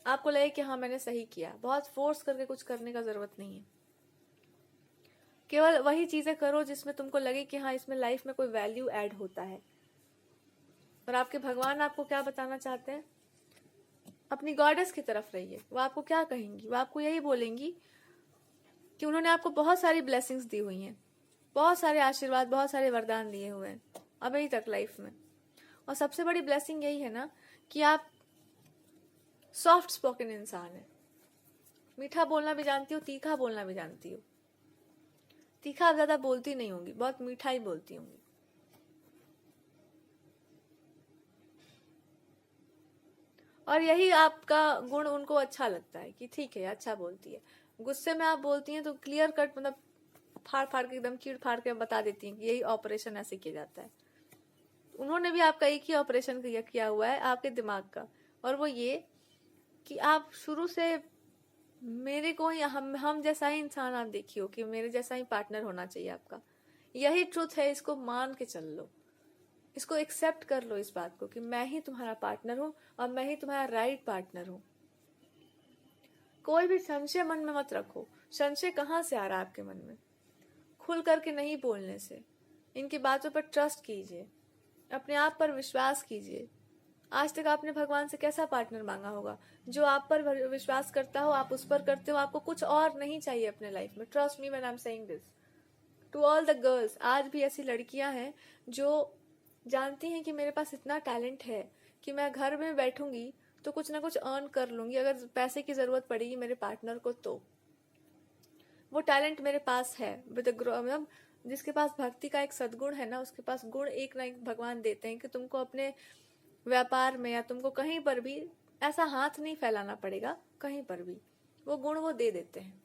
आपको लगे कि हाँ मैंने सही किया। बहुत फोर्स करके कुछ करने का जरूरत नहीं है। केवल वही चीजें करो जिसमें तुमको लगे कि हाँ इसमें लाइफ में कोई वैल्यू ऐड होता है। और आपके भगवान आपको क्या बताना चाहते हैं? अपनी गॉडेस की तरफ रहिए। वो आपको क्या कहेंगी? वो आपको यही बोलेंगी कि उन्होंने आपको बहुत सारी ब्लेसिंग्स दी हुई हैं, बहुत सारे आशीर्वाद, बहुत सारे वरदान दिए हुए हैं अभी तक लाइफ में। और सबसे बड़ी ब्लेसिंग यही है ना कि आप सॉफ्ट स्पोकन इंसान है। मीठा बोलना भी जानती हो, तीखा बोलना भी जानती हो। तीखा आप ज्यादा बोलती नहीं होंगी, बहुत मीठा ही बोलती होंगी। और यही आपका गुण उनको अच्छा लगता है कि ठीक है अच्छा बोलती है। गुस्से में आप बोलती हैं तो क्लियर कट, मतलब फाड़ फाड़ के, एकदम चीड़ फाड़ के बता देती हैं कि यही ऑपरेशन ऐसे किया जाता है। उन्होंने भी आपका एक ही ऑपरेशन किया हुआ है आपके दिमाग का, और वो ये कि आप शुरू से मेरे को ही हम जैसा ही इंसान आप देखियो कि मेरे जैसा ही पार्टनर होना चाहिए आपका। यही ट्रुथ है, इसको मान के चल लो, इसको एक्सेप्ट कर लो इस बात को कि मैं ही तुम्हारा पार्टनर हूं और मैं ही तुम्हारा राइट पार्टनर हूं। कोई भी संशय मन में मत रखो। संशय कहाँ से आ रहा है आपके मन में? खुल करके नहीं बोलने से। इनकी बातों पर ट्रस्ट कीजिए, अपने आप पर विश्वास कीजिए। आज तक आपने भगवान से कैसा पार्टनर मांगा होगा? जो आप पर विश्वास करता हो आप उस पर करते हो। आपको कुछ और नहीं चाहिए अपने लाइफ में। Trust me when I am saying this to all the girls. आज भी ऐसी लड़कियां हैं जो जानती हैं कि मेरे पास इतना टैलेंट है कि मैं घर में बैठूंगी तो कुछ ना कुछ अर्न कर लूंगी, अगर पैसे की जरूरत पड़ेगी मेरे पार्टनर को तो। वो टैलेंट मेरे पास है। मतलब जिसके पास भक्ति का एक सद्गुण है ना, उसके पास गुण एक ना एक भगवान देते हैं कि तुमको अपने व्यापार में या तुमको कहीं पर भी ऐसा हाथ नहीं फैलाना पड़ेगा। कहीं पर भी वो गुण वो दे देते हैं।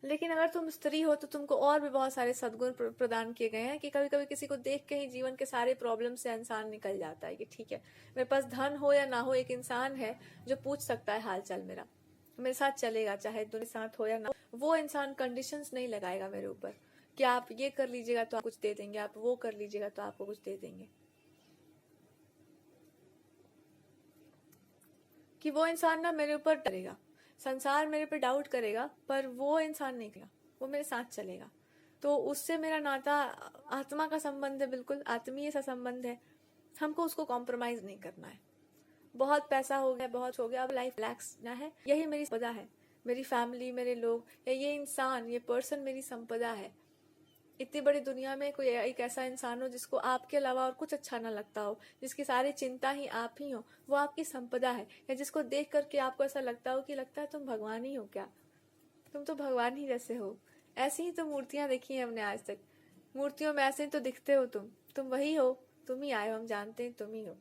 लेकिन अगर तुम स्त्री हो तो तुमको और भी बहुत सारे सद्गुण प्रदान किए गए हैं कि कभी कभी किसी को देख के ही जीवन के सारे प्रॉब्लम से इंसान निकल जाता है कि ठीक है, मेरे पास धन हो या ना हो, एक इंसान है जो पूछ सकता है हाल चाल मेरा, मेरे साथ चलेगा, चाहे दुनिया साथ हो या ना। वो इंसान कंडीशंस नहीं लगाएगा मेरे ऊपर कि आप ये कर लीजिएगा तो आप कुछ दे देंगे, आप वो कर लीजिएगा तो आपको कुछ दे देंगे। कि वो इंसान ना मेरे ऊपर डरेगा, संसार मेरे पे डाउट करेगा, पर वो इंसान नहीं करेगा, वो मेरे साथ चलेगा। तो उससे मेरा नाता आत्मा का संबंध है, बिल्कुल आत्मीय सा संबंध है। हमको उसको कॉम्प्रोमाइज नहीं करना है। बहुत पैसा हो गया, बहुत हो गया, अब लाइफ रिलैक्स ना है, यही मेरी संपदा है। मेरी फैमिली, मेरे लोग, या ये इंसान, ये पर्सन मेरी संपदा है। इतनी बड़ी दुनिया में कोई एक ऐसा इंसान हो जिसको आपके अलावा और कुछ अच्छा ना लगता हो, जिसकी सारी चिंता ही आप ही हो, वो आपकी संपदा है। या जिसको देख करके आपको ऐसा लगता हो कि लगता है तुम भगवान ही हो क्या, तुम तो भगवान ही जैसे हो। ऐसी ही तो मूर्तियां देखी हैं हमने आज तक। मूर्तियों में ऐसे ही तो दिखते हो तुम वही हो, तुम ही आए हो, हम जानते हैं तुम ही हो।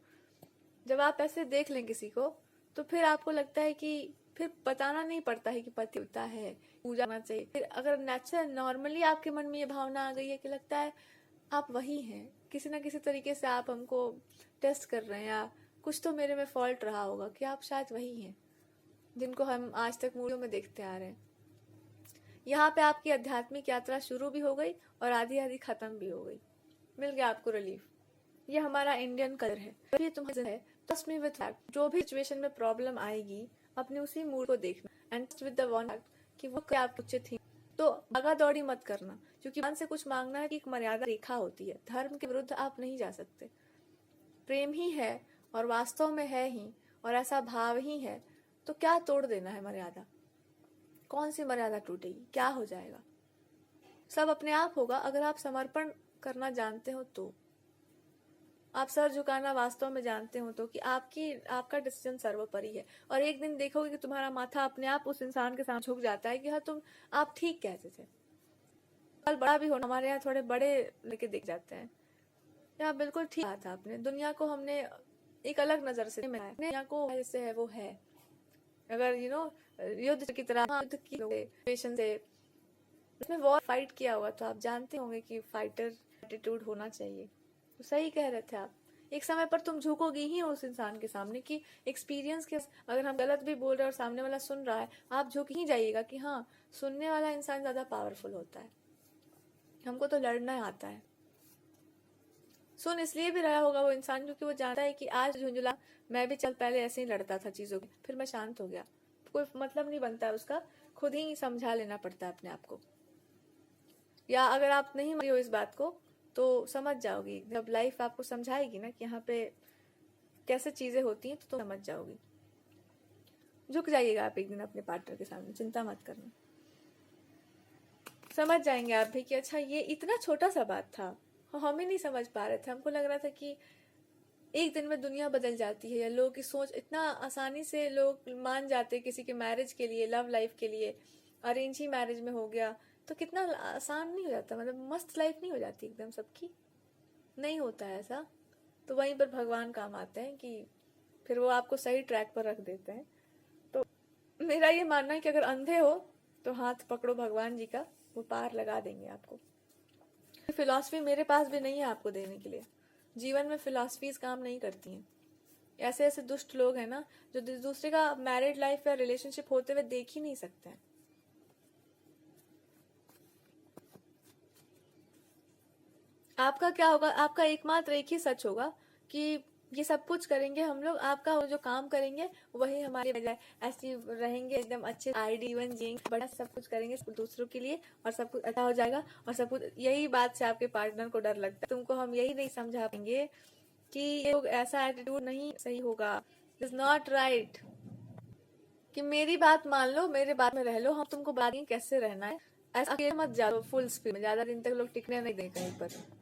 जब आप ऐसे देख लें किसी को तो फिर आपको लगता है कि फिर बताना नहीं पड़ता है कि पति होता है, पूजा करना चाहिए। फिर अगर नेचुरल नॉर्मली आपके मन में ये भावना आ गई है कि लगता है आप वही हैं, किसी ना किसी तरीके से आप हमको टेस्ट कर रहे हैं, या कुछ तो मेरे में फॉल्ट रहा होगा कि आप शायद वही हैं जिनको हम आज तक मूवियों में देखते आ रहे हैं। यहाँ पे आपकी आध्यात्मिक यात्रा शुरू भी हो गई और आधी आधी खत्म भी हो गई। मिल गया आपको रिलीफ। ये हमारा इंडियन कल्चर है। ये तुम्हारा है। ट्रस्ट मी विद फैक्ट, जो भी सिचुएशन में प्रॉब्लम आएगी अपने उसी मूड को देखना and with the one fact कि वो क्या आप उचित थी। तो भागा दौड़ी मत करना, क्योंकि भगवान से कुछ मांगना है कि एक मर्यादा रेखा होती है। धर्म के विरुद्ध आप नहीं जा सकते। प्रेम ही है और वास्तव में है ही, और ऐसा भाव ही है, तो क्या तोड़ देना है मर्यादा? कौन सी मर्यादा टूटेगी? क्या हो जाएगा? सब अपने आप होगा अगर आप समर्पण करना जानते हो तो। आप सर झुकाना वास्तव में जानते हो तो, कि आपका डिसीजन सर्वोपरि है। और एक दिन देखोगे कि तुम्हारा माथा अपने आप उस इंसान के सामने झुक जाता है कि हाँ आप ठीक कहते थे। कल बड़ा भी होना, हमारे यहाँ थोड़े बड़े लेके दिख जाते हैं। यहाँ बिल्कुल ठीक कहा था आपने। दुनिया को हमने एक अलग नजर से मिला है। दुनिया को जैसे है वो है। अगर युद्ध की तरह युद्ध की सिचुएशन से इसमें वॉर फाइट किया हुआ तो आप जानते होंगे कि फाइटर एटीट्यूड होना चाहिए। तो सही कह रहे थे आप। एक समय पर तुम झुकोगी ही उस इंसान के सामने कि एक्सपीरियंस के, अगर हम गलत भी बोल रहे हैं और सामने वाला सुन रहा है, आप झुक ही जाइएगा कि हाँ, सुनने वाला इंसान ज्यादा पावरफुल होता है, हमको तो लड़ना आता है। सुन इसलिए भी रहा होगा वो इंसान क्योंकि वो जानता है कि आज झुंझुला मैं भी चल पहले ऐसे ही लड़ता था चीजों के, फिर मैं शांत हो गया। कोई मतलब नहीं बनता है उसका, खुद ही समझा लेना पड़ता है अपने आप को। या अगर आप नहीं मानी हो इस बात को तो समझ जाओगी, जब लाइफ आपको समझाएगी ना कि यहाँ पे कैसे चीजें होती हैं तो समझ जाओगी। झुक जाइएगा आप एक दिन अपने पार्टनर के सामने, चिंता मत करना, समझ जाएंगे आप भी कि अच्छा ये इतना छोटा सा बात था, हम ही नहीं समझ पा रहे थे। हमको लग रहा था कि एक दिन में दुनिया बदल जाती है, या लोगों की सोच इतना आसानी से लोग मान जाते हैं किसी के मैरिज के लिए, लव लाइफ के लिए। अरेंज ही मैरिज में हो गया तो कितना आसान नहीं हो जाता, मतलब मस्त लाइफ नहीं हो जाती एकदम सबकी, नहीं होता है ऐसा। तो वहीं पर भगवान काम आते हैं कि फिर वो आपको सही ट्रैक पर रख देते हैं। तो मेरा ये मानना है कि अगर अंधे हो तो हाथ पकड़ो भगवान जी का, वो पार लगा देंगे आपको। फिलॉसफी मेरे पास भी नहीं है आपको देने के लिए, जीवन में फिलॉसफीज काम नहीं करती हैं। ऐसे ऐसे दुष्ट लोग हैं ना जो दूसरे का मैरिड लाइफ या रिलेशनशिप होते हुए देख ही नहीं सकते हैं। आपका क्या होगा, आपका एकमात्र एक ही सच होगा कि ये सब कुछ करेंगे हम लोग, आपका जो काम करेंगे वही हमारे बजाय ऐसे रहेंगे एकदम अच्छे आईडी जीवन जिएंगे, बड़ा सब कुछ करेंगे दूसरों के लिए और सब कुछ अच्छा हो जाएगा। और सब कुछ यही बात से आपके पार्टनर को डर लगता है, तुमको हम यही नहीं समझा पाएंगे कि ये ऐसा एटीट्यूड नहीं सही होगा, इज नॉट राइट। कि मेरी बात मान लो, मेरे बात में रह लो, हम तुमको बता देंगे कैसे रहना है। ऐसा अकेले मत जाओ फुल स्पीड में, ज्यादा दिन तक लोग टिकने नहीं देंगे कहीं पर।